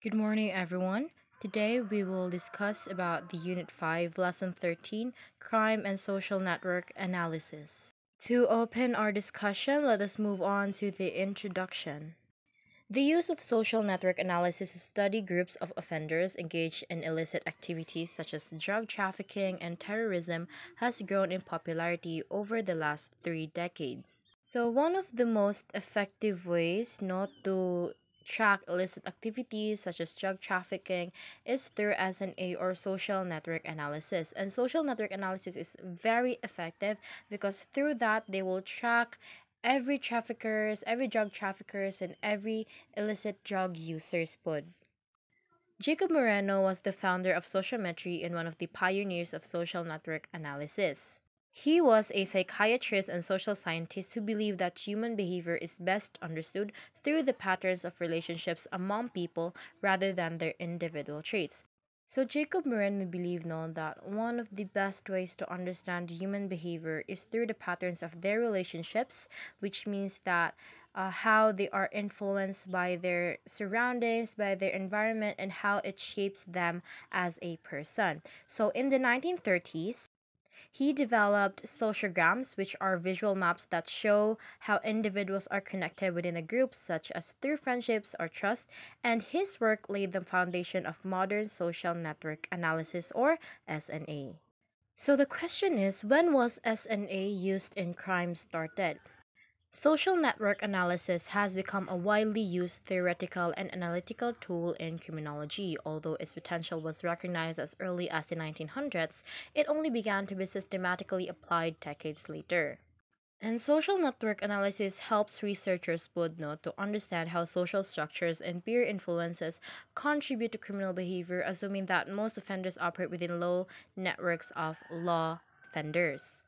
Good morning, everyone. Today we will discuss about the Unit 5, Lesson 13, Crime and Social Network Analysis. To open our discussion, let us move on to the introduction. The use of social network analysis to study groups of offenders engaged in illicit activities such as drug trafficking and terrorism has grown in popularity over the last 3 decades. So, one of the most effective ways not to track illicit activities such as drug trafficking is through SNA or social network analysis. And social network analysis is very effective because through that they will track every drug traffickers, and every illicit drug users pod. Jacob Moreno was the founder of sociometry and one of the pioneers of social network analysis. He was a psychiatrist and social scientist who believed that human behavior is best understood through the patterns of relationships among people rather than their individual traits. So Jacob Moreno believed that one of the best ways to understand human behavior is through the patterns of their relationships, which means that how they are influenced by their surroundings, by their environment, and how it shapes them as a person. So in the 1930s, he developed sociograms, which are visual maps that show how individuals are connected within a group, such as through friendships or trust, and his work laid the foundation of modern social network analysis or SNA. So the question is, when was SNA used in crime started? Social network analysis has become a widely used theoretical and analytical tool in criminology. Although its potential was recognized as early as the 1900s, it only began to be systematically applied decades later. And social network analysis helps researchers to understand how social structures and peer influences contribute to criminal behavior, assuming that most offenders operate within low networks of law offenders.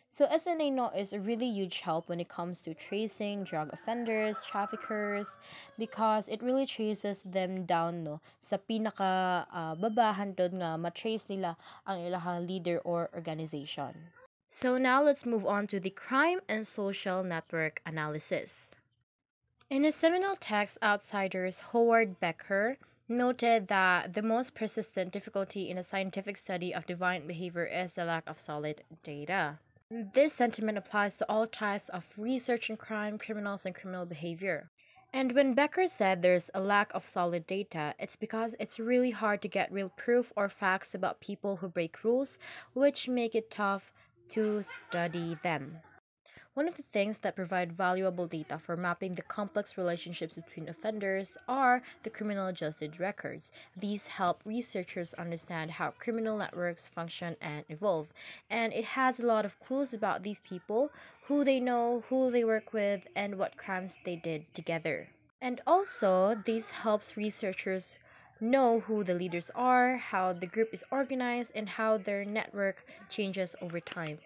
So SNA is a really huge help when it comes to tracing drug offenders, traffickers, because it really traces them down sa pinaka babahan dod nga matrace nila ang ilahang leader or organization. So now let's move on to the crime and social network analysis. In his seminal text Outsiders, Howard Becker noted that the most persistent difficulty in a scientific study of divine behavior is the lack of solid data. This sentiment applies to all types of research in crime, criminals, and criminal behavior. And when Becker said there's a lack of solid data, it's because it's really hard to get real proof or facts about people who break rules, which make it tough to study them. One of the things that provide valuable data for mapping the complex relationships between offenders are the criminal justice records. These help researchers understand how criminal networks function and evolve. And it has a lot of clues about these people, who they know, who they work with, and what crimes they did together. And also, this helps researchers know who the leaders are, how the group is organized, and how their network changes over time.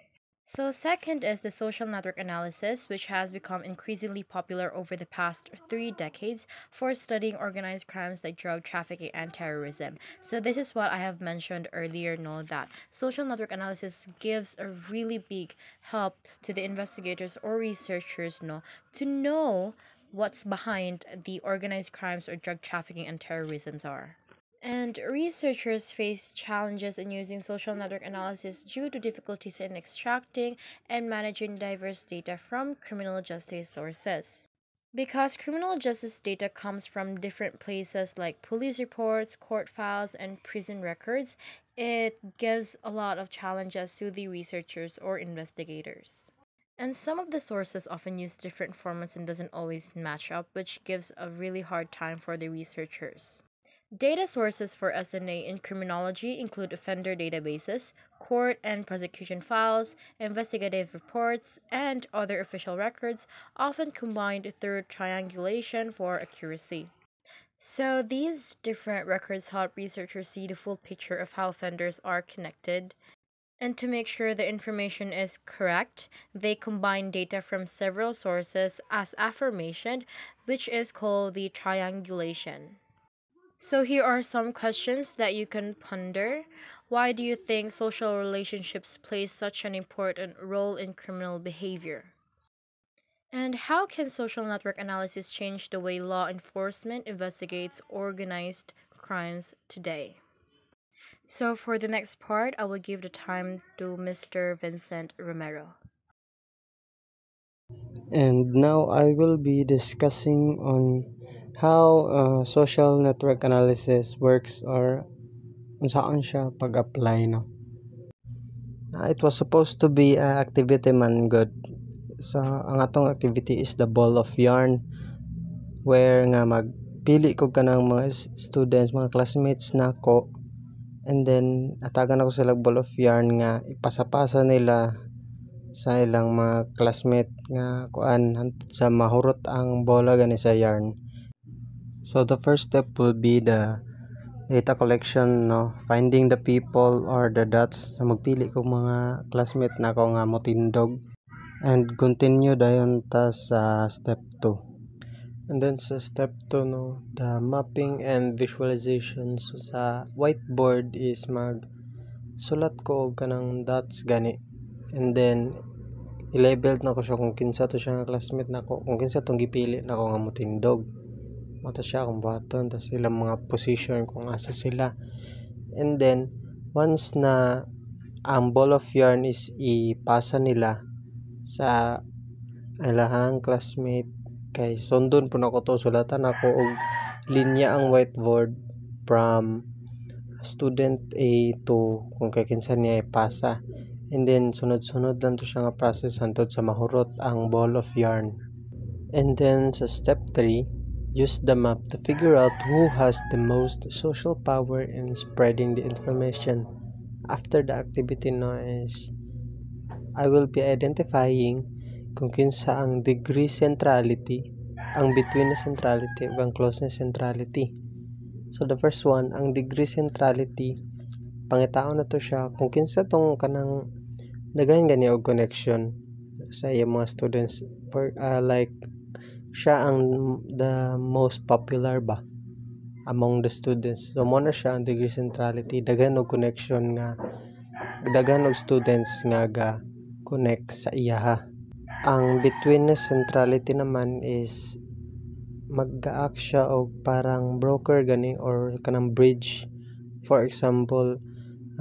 So, second is the social network analysis, which has become increasingly popular over the past 3 decades for studying organized crimes like drug trafficking and terrorism. So, this is what I have mentioned earlier, that social network analysis gives a really big help to the investigators or researchers to know what's behind the organized crimes or drug trafficking and terrorism are. And researchers face challenges in using social network analysis due to difficulties in extracting and managing diverse data from criminal justice sources. Because criminal justice data comes from different places like police reports, court files, and prison records, it gives a lot of challenges to the researchers or investigators. And some of the sources often use different formats and doesn't always match up, which gives a really hard time for the researchers. Data sources for SNA in criminology include offender databases, court and prosecution files, investigative reports, and other official records, often combined through triangulation for accuracy. So, these different records help researchers see the full picture of how offenders are connected. And to make sure the information is correct, they combine data from several sources as aforementioned, which is called the triangulation. So, here are some questions that you can ponder. Why do you think social relationships play such an important role in criminal behavior? And how can social network analysis change the way law enforcement investigates organized crimes today? So, for the next part, I will give the time to Mr. Vincent Romero. And now I will be discussing on how social network analysis works or saan siya pag-apply no. It was supposed to be a activity man good. So ang atong activity is the ball of yarn where nga magpili ko kanang mga students, mga classmates nako, and then atagan ako sila ball of yarn nga ipasa-pasa nila sa ilang mga classmate nga kuan hantod sa mahurot ang bola gani sa yarn. So the first step will be the data collection no, finding the people or the dots sa magpili ko mga classmate nako nga motindog, and continue dayon ta sa step 2. And then sa step 2 no, the mapping and visualization. So sa whiteboard is sulat ko og kanang dots gani, and then i-label na ko siya kung kinsa to siya nga classmate nako, kung kinsa tong gipili nako nga motindog, mata siya kung buhaton, tas ilang mga position kung asa sila. And then once na ang ball of yarn is ipasa nila sa ilahang classmate, kay sundon po na ko to, sulatan ako og linya ang whiteboard from student A to kung kay kinsa niya ipasa, and then sunod-sunod lang to siya nga process hantod sa mahurot ang ball of yarn. And then sa step 3, use the map to figure out who has the most social power in spreading the information. After the activity no is I will be identifying kung kinsa ang degree centrality, ang betweenness centrality ug ang closeness centrality. So the first one, ang degree centrality, pangitaon na to siya kung kinsa tong kanang daghan gani og connection sa iyang mga students, for like siya ang the most popular ba among the students. So mo na siya ang degree centrality, daghan og connection nga, daghan og students nga ga connect sa iyaha. Ang betweenness centrality naman is mag-act siya og parang broker gani or kanang bridge. For example,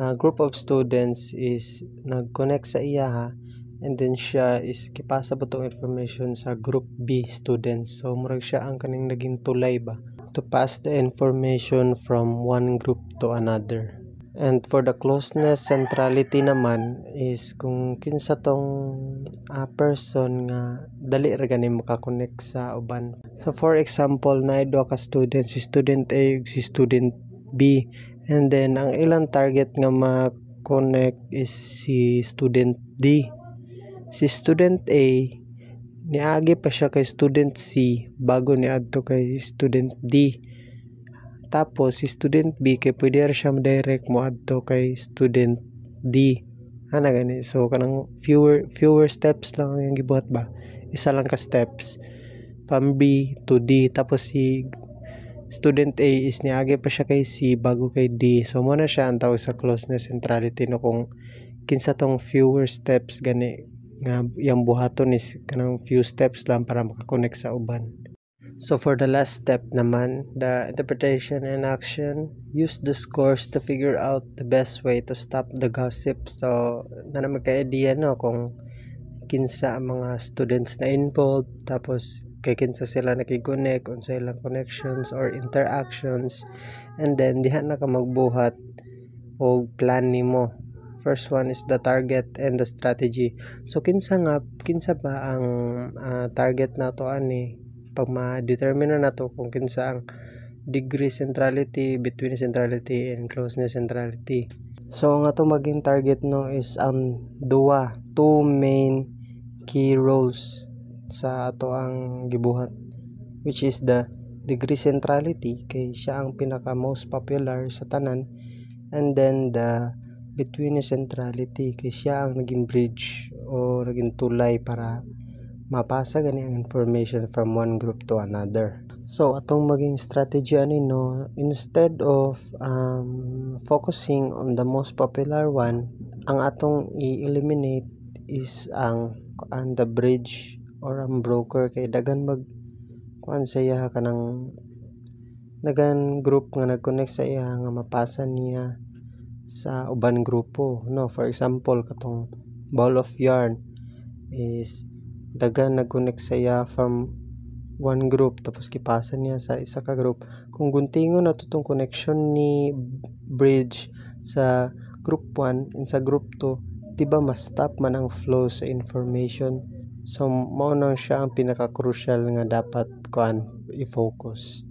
a group of students is nag-connect sa iyaha, and then siya is kipasa po tong information sa group B students. So murag siya ang kaning naging tulay ba to pass the information from one group to another. And for the closeness centrality naman is kung kinsa tong person nga dali ra gani makakonect sa uban. So for example, na duha ka students, si student A ug si student B, and then ang ilang target nga ma-connect is si student D. Si student A niagi pa siya kay student C bago niadto kay student D. Tapos si student B kay pwede ra siya direct mo adto kay student D. Ana gani. So kanang fewer steps lang ang gibuhat ba. Isa lang ka steps from B to D. Tapos si student A is niagi pa siya kay C bago kay D. So mo na siya ang tawag sa closeness centrality no, kung kinsa tong fewer steps gani nga yang buhaton is kanang few steps lang para makakonect sa uban. So for the last step naman, the interpretation and action, use the scores to figure out the best way to stop the gossip. So na naman ka-idea no kung kinsa ang mga students na involved, tapos kay kinsa sila nakikonek, unsa ilang connections or interactions, and then diha na ka magbuhat o plan nimo. First one is the target and the strategy. So kinsa ba ang target nato ani, pag ma-determine na nato kung kinsa ang degree centrality, between centrality, and closeness centrality. So ang ato maging target no is ang two main key roles sa ato ang gibuhat, which is the degree centrality kay siya ang pinaka most popular sa tanan, and then the betweenness centrality kay siya ang naging bridge o naging tulay para mapasa gani ang information from one group to another. So atong maging strategy ani no, instead of focusing on the most popular one, ang atong i-eliminate is ang the bridge or ang broker kay dagan mag kuan sa iya kanang dagan group nga nag-connect sa iya nga mapasa niya sa uban grupo, no? For example, katong ball of yarn is dagan nag-connect sa iya from one group tapos gipasa niya sa isa ka group. Kung guntingon na tong connection ni bridge sa group 1 and sa group 2, diba mas stop man ang flow sa information. So mao nang siya ang pinaka-crucial nga dapat kuan i-focus.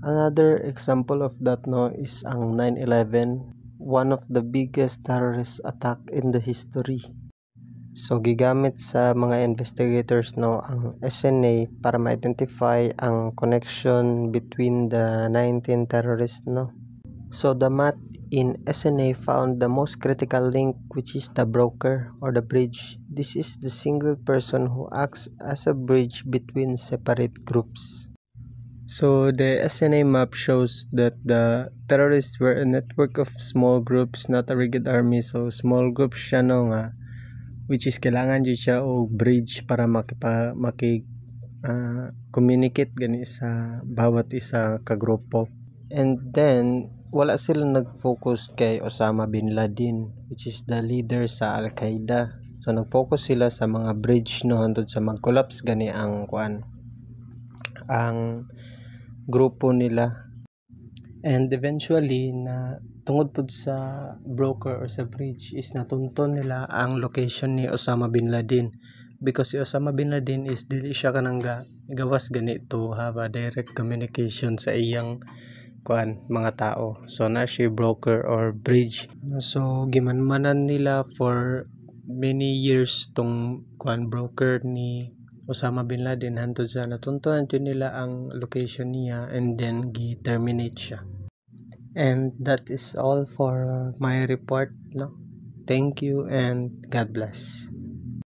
Another example of that, no, is ang 9/11, one of the biggest terrorist attack in the history. So gigamit sa mga investigators, no, ang SNA para ma-identify ang connection between the 19 terrorists, no. So the math in SNA found the most critical link, which is the broker or the bridge. This is the single person who acts as a bridge between separate groups. So the SNA map shows that the terrorists were a network of small groups, not a rigid army. So small groups siya, no, nga which is kailangan dyan siya o bridge para communicate gani sa bawat isa ka grupo. And then wala sila nag-focus kay Osama bin Laden, which is the leader sa Al-Qaeda. So nag-focus sila sa mga bridge, no, hantod sa mag-collapse gani ang grupo nila. And eventually na tungod pud sa broker or sa bridge is natunton nila ang location ni Osama bin Laden, because si Osama bin Laden is dili siya kanang gawas ganito have a direct communication sa iyang mga tao. So na siya broker or bridge. So gimanmanan nila for many years tong broker ni Osama bin Laden hantod sa natuntuhan nila ang location niya and then gi-terminate siya. And that is all for my report, no. Thank you and God bless.